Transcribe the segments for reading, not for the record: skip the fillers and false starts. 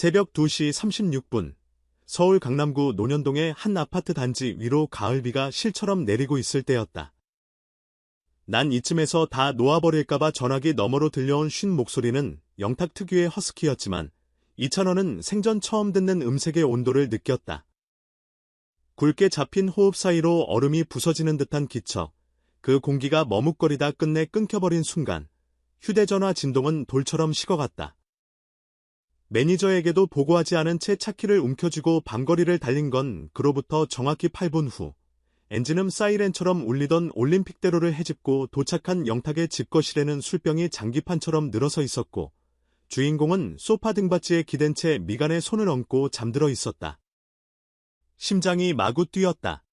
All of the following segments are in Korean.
새벽 2시 36분, 서울 강남구 논현동의 한 아파트 단지 위로 가을비가 실처럼 내리고 있을 때였다. 난 이쯤에서 다 놓아버릴까봐 전화기 너머로 들려온 쉰 목소리는 영탁 특유의 허스키였지만 이찬원은 생전 처음 듣는 음색의 온도를 느꼈다. 굵게 잡힌 호흡 사이로 얼음이 부서지는 듯한 기척, 그 공기가 머뭇거리다 끝내 끊겨버린 순간 휴대전화 진동은 돌처럼 식어갔다. 매니저에게도 보고하지 않은 채 차키를 움켜쥐고 밤거리를 달린 건 그로부터 정확히 8분 후 엔진음 사이렌처럼 울리던 올림픽대로를 헤집고 도착한 영탁의 집거실에는 술병이 장기판처럼 늘어서 있었고 주인공은 소파 등받이에 기댄 채 미간에 손을 얹고 잠들어 있었다. 심장이 마구 뛰었다.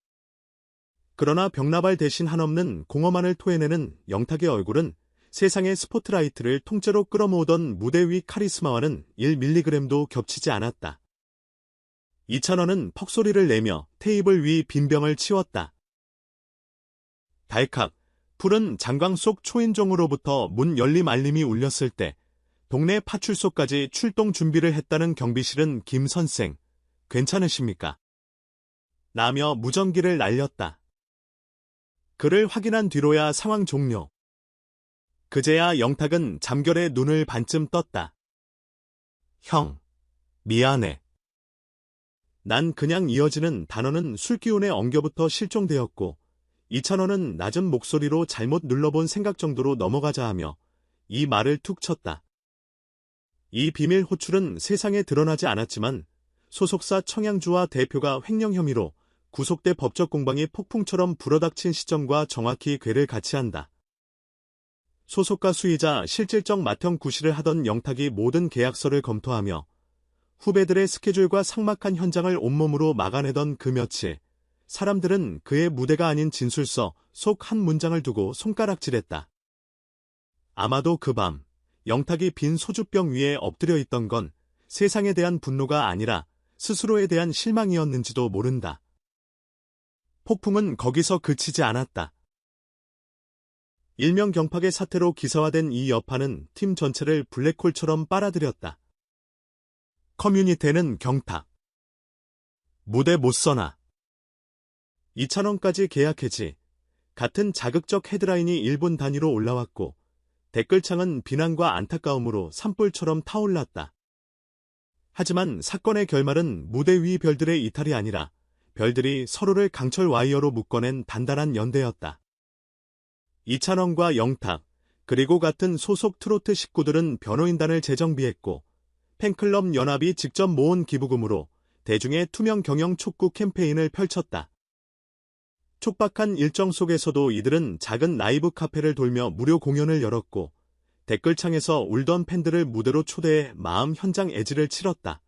그러나 벽나발 대신 한없는 공허만을 토해내는 영탁의 얼굴은 세상의 스포트라이트를 통째로 끌어모으던 무대 위 카리스마와는 1mg도 겹치지 않았다. 이찬원은 퍽소리를 내며 테이블 위 빈병을 치웠다. 달칵, 푸른 장광 속 초인종으로부터 문 열림 알림이 울렸을 때 동네 파출소까지 출동 준비를 했다는 경비실은 김 선생, 괜찮으십니까? 라며 무전기를 날렸다. 그를 확인한 뒤로야 상황 종료. 그제야 영탁은 잠결에 눈을 반쯤 떴다. 형, 미안해. 난 그냥 이어지는 단어는 술기운의 엉겨부터 실종되었고 이찬원은 낮은 목소리로 잘못 눌러본 생각 정도로 넘어가자 하며 이 말을 툭 쳤다. 이 비밀 호출은 세상에 드러나지 않았지만 소속사 청양주와 대표가 횡령 혐의로 구속돼 법적 공방이 폭풍처럼 불어닥친 시점과 정확히 궤를 같이 한다. 소속가 수의자 실질적 맏형 구실을 하던 영탁이 모든 계약서를 검토하며 후배들의 스케줄과 삭막한 현장을 온몸으로 막아내던 그 며칠, 사람들은 그의 무대가 아닌 진술서 속 한 문장을 두고 손가락질했다. 아마도 그 밤, 영탁이 빈 소주병 위에 엎드려 있던 건 세상에 대한 분노가 아니라 스스로에 대한 실망이었는지도 모른다. 폭풍은 거기서 그치지 않았다. 일명 경팍의 사태로 기사화된 이 여파는 팀 전체를 블랙홀처럼 빨아들였다. 커뮤니티에는 경탁, 무대 못 서나, 이찬원까지 계약해지 같은 자극적 헤드라인이 1분 단위로 올라왔고 댓글창은 비난과 안타까움으로 산불처럼 타올랐다. 하지만 사건의 결말은 무대 위 별들의 이탈이 아니라 별들이 서로를 강철 와이어로 묶어낸 단단한 연대였다. 이찬원과 영탁, 그리고 같은 소속 트로트 식구들은 변호인단을 재정비했고 팬클럽 연합이 직접 모은 기부금으로 대중의 투명 경영 촉구 캠페인을 펼쳤다. 촉박한 일정 속에서도 이들은 작은 라이브 카페를 돌며 무료 공연을 열었고 댓글창에서 울던 팬들을 무대로 초대해 마음 현장 애지를 치렀다.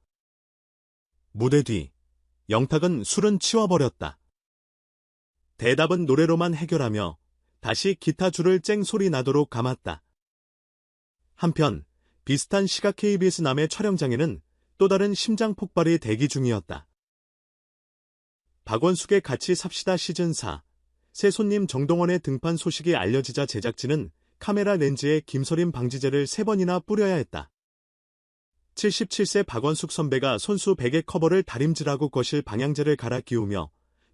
무대 뒤, 영탁은 술은 치워버렸다. 대답은 노래로만 해결하며 다시 기타 줄을 쨍소리 나도록 감았다. 한편 비슷한 시각 KBS 남해 촬영장에는 또 다른 심장 폭발이 대기 중이었다. 박원숙의 같이 삽시다 시즌4, 새 손님 정동원의 등판 소식이 알려지자 제작진은 카메라 렌즈에 김서림 방지제를 3번이나 뿌려야 했다. 77세 박원숙 선배가 손수 베개 커버를 다림질하고 거실 방향제를 갈아 끼우며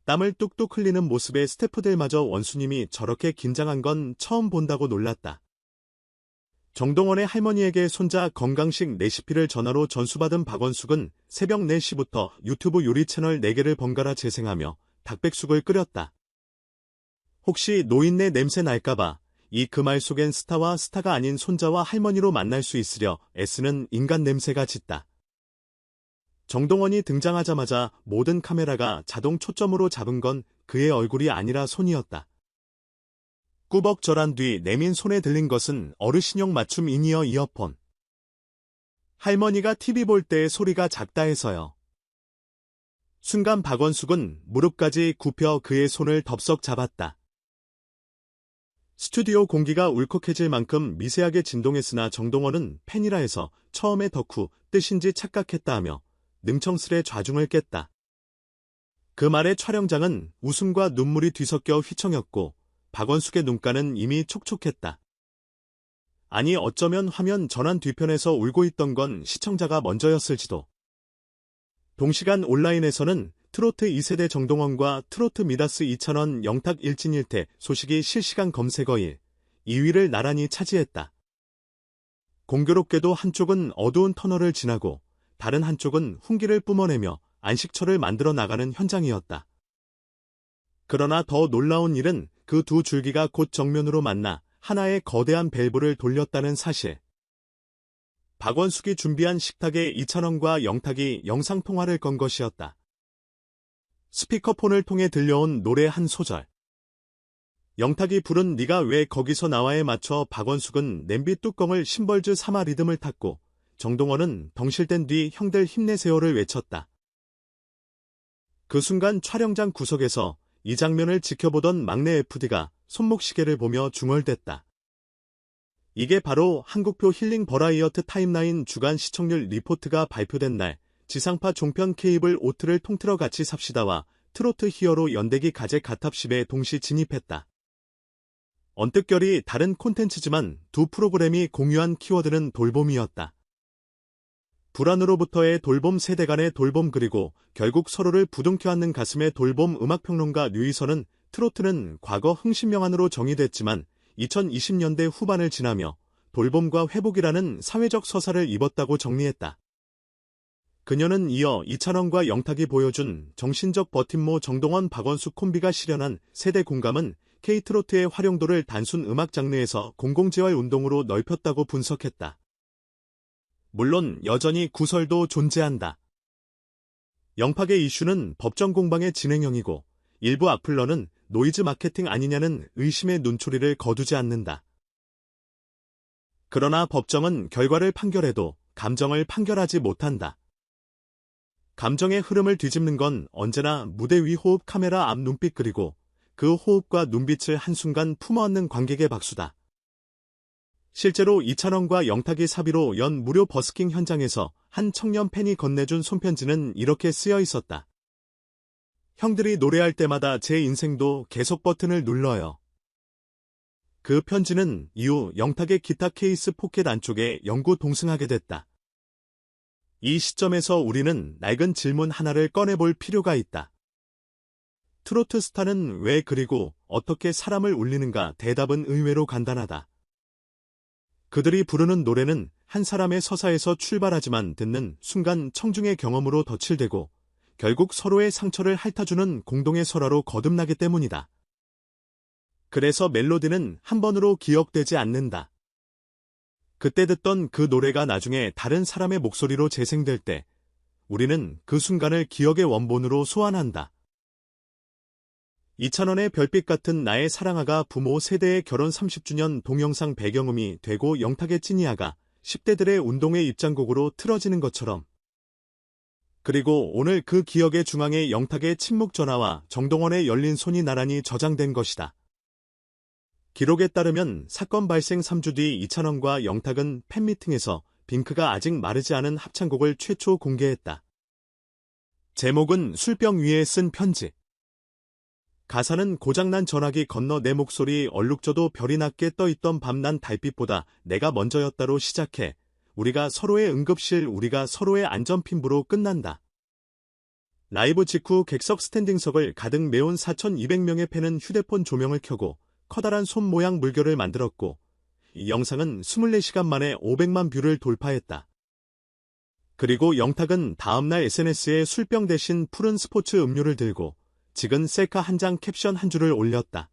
땀을 뚝뚝 흘리는 모습에 스태프들마저 원수님이 저렇게 긴장한 건 처음 본다고 놀랐다. 정동원의 할머니에게 손자 건강식 레시피를 전화로 전수받은 박원숙은 새벽 4시부터 유튜브 요리 채널 4개를 번갈아 재생하며 닭백숙을 끓였다. 혹시 노인네 냄새 날까봐 이 그 말 속엔 스타와 스타가 아닌 손자와 할머니로 만날 수 있으려 애쓰는 인간 냄새가 짙다. 정동원이 등장하자마자 모든 카메라가 자동 초점으로 잡은 건 그의 얼굴이 아니라 손이었다. 꾸벅절한 뒤 내민 손에 들린 것은 어르신용 맞춤 인이어 이어폰. 할머니가 TV 볼 때의 소리가 작다 해서요. 순간 박원숙은 무릎까지 굽혀 그의 손을 덥석 잡았다. 스튜디오 공기가 울컥해질 만큼 미세하게 진동했으나 정동원은 팬이라 해서 처음에 덕후 뜻인지 착각했다 하며 능청스레 좌중을 깼다. 그 말에 촬영장은 웃음과 눈물이 뒤섞여 휘청였고 박원숙의 눈가는 이미 촉촉했다. 아니 어쩌면 화면 전환 뒤편에서 울고 있던 건 시청자가 먼저였을지도. 동시간 온라인에서는 트로트 2세대 정동원과 트로트 미다스 이찬원 영탁 일진일퇴 소식이 실시간 검색어 1, 2위를 나란히 차지했다. 공교롭게도 한쪽은 어두운 터널을 지나고 다른 한쪽은 훈기를 뿜어내며 안식처를 만들어 나가는 현장이었다. 그러나 더 놀라운 일은 그 두 줄기가 곧 정면으로 만나 하나의 거대한 밸브를 돌렸다는 사실. 박원숙이 준비한 식탁에 이찬원과 영탁이 영상통화를 건 것이었다. 스피커폰을 통해 들려온 노래 한 소절. 영탁이 부른 네가 왜 거기서 나와에 맞춰 박원숙은 냄비 뚜껑을 심벌즈 삼아 리듬을 탔고 정동원은 덩실댄 뒤 형들 힘내세요를 외쳤다. 그 순간 촬영장 구석에서 이 장면을 지켜보던 막내 FD가 손목시계를 보며 중얼댔다. 이게 바로 한국표 힐링 버라이어트 타임라인 주간 시청률 리포트가 발표된 날 지상파 종편 케이블 오트를 통틀어 같이 삽시다와 트로트 히어로 연대기 가제 가탑10에 동시 진입했다. 언뜻결이 다른 콘텐츠지만 두 프로그램이 공유한 키워드는 돌봄이었다. 불안으로부터의 돌봄, 세대 간의 돌봄, 그리고 결국 서로를 부둥켜 안는 가슴의 돌봄. 음악평론가 류희선은 트로트는 과거 흥신명안으로 정의됐지만 2020년대 후반을 지나며 돌봄과 회복이라는 사회적 서사를 입었다고 정리했다. 그녀는 이어 이찬원과 영탁이 보여준 정신적 버팀모 정동원 박원숙 콤비가 실현한 세대 공감은 K트로트의 활용도를 단순 음악 장르에서 공공재활 운동으로 넓혔다고 분석했다. 물론 여전히 구설도 존재한다. 영탁의 이슈는 법정 공방의 진행형이고 일부 악플러는 노이즈 마케팅 아니냐는 의심의 눈초리를 거두지 않는다. 그러나 법정은 결과를 판결해도 감정을 판결하지 못한다. 감정의 흐름을 뒤집는 건 언제나 무대 위 호흡, 카메라 앞 눈빛, 그리고 그 호흡과 눈빛을 한순간 품어안는 관객의 박수다. 실제로 이찬원과 영탁이 사비로 연 무료 버스킹 현장에서 한 청년 팬이 건네준 손편지는 이렇게 쓰여 있었다. 형들이 노래할 때마다 제 인생도 계속 버튼을 눌러요. 그 편지는 이후 영탁의 기타 케이스 포켓 안쪽에 영구 동승하게 됐다. 이 시점에서 우리는 낡은 질문 하나를 꺼내볼 필요가 있다. 트로트 스타는 왜 그리고 어떻게 사람을 울리는가? 대답은 의외로 간단하다. 그들이 부르는 노래는 한 사람의 서사에서 출발하지만 듣는 순간 청중의 경험으로 덧칠되고 결국 서로의 상처를 핥아주는 공동의 설화로 거듭나기 때문이다. 그래서 멜로디는 한 번으로 기억되지 않는다. 그때 듣던 그 노래가 나중에 다른 사람의 목소리로 재생될 때 우리는 그 순간을 기억의 원본으로 소환한다. 이찬원의 별빛 같은 나의 사랑아가 부모 세대의 결혼 30주년 동영상 배경음이 되고 영탁의 찐이아가 10대들의 운동회 입장곡으로 틀어지는 것처럼. 그리고 오늘 그 기억의 중앙에 영탁의 침묵 전화와 정동원의 열린 손이 나란히 저장된 것이다. 기록에 따르면 사건 발생 3주 뒤 이찬원과 영탁은 팬미팅에서 빙크가 아직 마르지 않은 합창곡을 최초 공개했다. 제목은 술병 위에 쓴 편지. 가사는 고장난 전화기 건너 내 목소리 얼룩져도 별이 낮게 떠있던 밤난 달빛보다 내가 먼저였다로 시작해 우리가 서로의 응급실, 우리가 서로의 안전핀부로 끝난다. 라이브 직후 객석 스탠딩석을 가득 메운 4,200명의 팬은 휴대폰 조명을 켜고 커다란 손 모양 물결을 만들었고 이 영상은 24시간 만에 500만 뷰를 돌파했다. 그리고 영탁은 다음날 SNS에 술병 대신 푸른 스포츠 음료를 들고 직은 셀카 한 장 캡션 한 줄을 올렸다.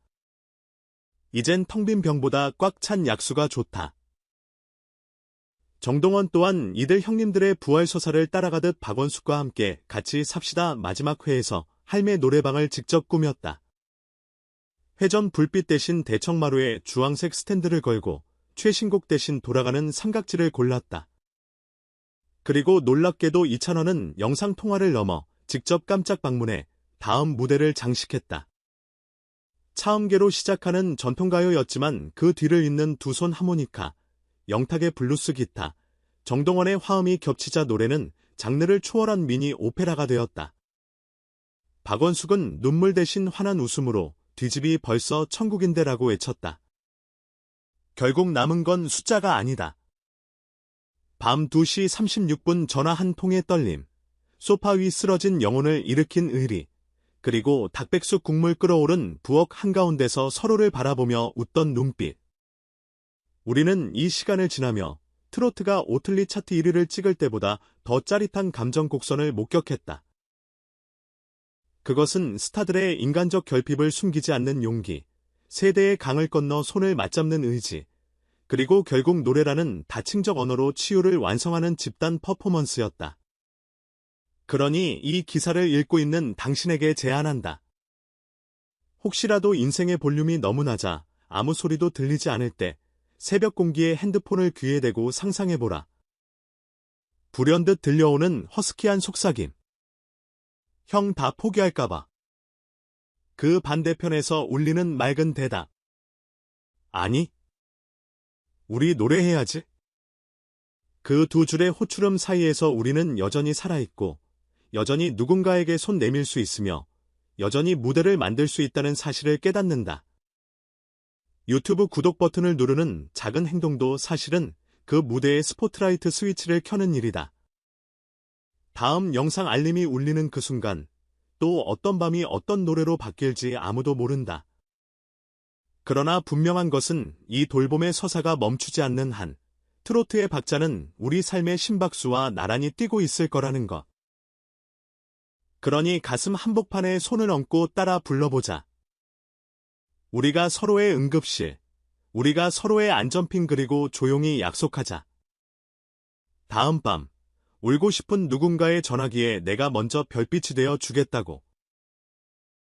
이젠 텅 빈 병보다 꽉 찬 약수가 좋다. 정동원 또한 이들 형님들의 부활 서사를 따라가듯 박원숙과 함께 같이 삽시다 마지막 회에서 할매 노래방을 직접 꾸몄다. 회전 불빛 대신 대청마루에 주황색 스탠드를 걸고 최신곡 대신 돌아가는 삼각지를 골랐다. 그리고 놀랍게도 이찬원은 영상통화를 넘어 직접 깜짝 방문해 다음 무대를 장식했다. 차음계로 시작하는 전통가요였지만 그 뒤를 잇는 두 손 하모니카, 영탁의 블루스 기타, 정동원의 화음이 겹치자 노래는 장르를 초월한 미니 오페라가 되었다. 박원숙은 눈물 대신 환한 웃음으로 뒷집이 벌써 천국인데라고 외쳤다. 결국 남은 건 숫자가 아니다. 밤 2시 36분 전화 한 통의 떨림. 소파 위 쓰러진 영혼을 일으킨 의리, 그리고 닭백숙 국물 끓어오른 부엌 한가운데서 서로를 바라보며 웃던 눈빛. 우리는 이 시간을 지나며 트로트가 오틀리 차트 1위를 찍을 때보다 더 짜릿한 감정 곡선을 목격했다. 그것은 스타들의 인간적 결핍을 숨기지 않는 용기, 세대의 강을 건너 손을 맞잡는 의지, 그리고 결국 노래라는 다층적 언어로 치유를 완성하는 집단 퍼포먼스였다. 그러니 이 기사를 읽고 있는 당신에게 제안한다. 혹시라도 인생의 볼륨이 너무 낮아 아무 소리도 들리지 않을 때 새벽 공기에 핸드폰을 귀에 대고 상상해보라. 불현듯 들려오는 허스키한 속삭임. 형 다 포기할까봐. 그 반대편에서 울리는 맑은 대답. 아니. 우리 노래해야지. 그 두 줄의 호출음 사이에서 우리는 여전히 살아있고, 여전히 누군가에게 손 내밀 수 있으며, 여전히 무대를 만들 수 있다는 사실을 깨닫는다. 유튜브 구독 버튼을 누르는 작은 행동도 사실은 그 무대의 스포트라이트 스위치를 켜는 일이다. 다음 영상 알림이 울리는 그 순간, 또 어떤 밤이 어떤 노래로 바뀔지 아무도 모른다. 그러나 분명한 것은 이 돌봄의 서사가 멈추지 않는 한, 트로트의 박자는 우리 삶의 심박수와 나란히 뛰고 있을 거라는 것. 그러니 가슴 한복판에 손을 얹고 따라 불러보자. 우리가 서로의 응급실, 우리가 서로의 안전핀 그리고 조용히 약속하자. 다음 밤, 울고 싶은 누군가의 전화기에 내가 먼저 별빛이 되어 주겠다고.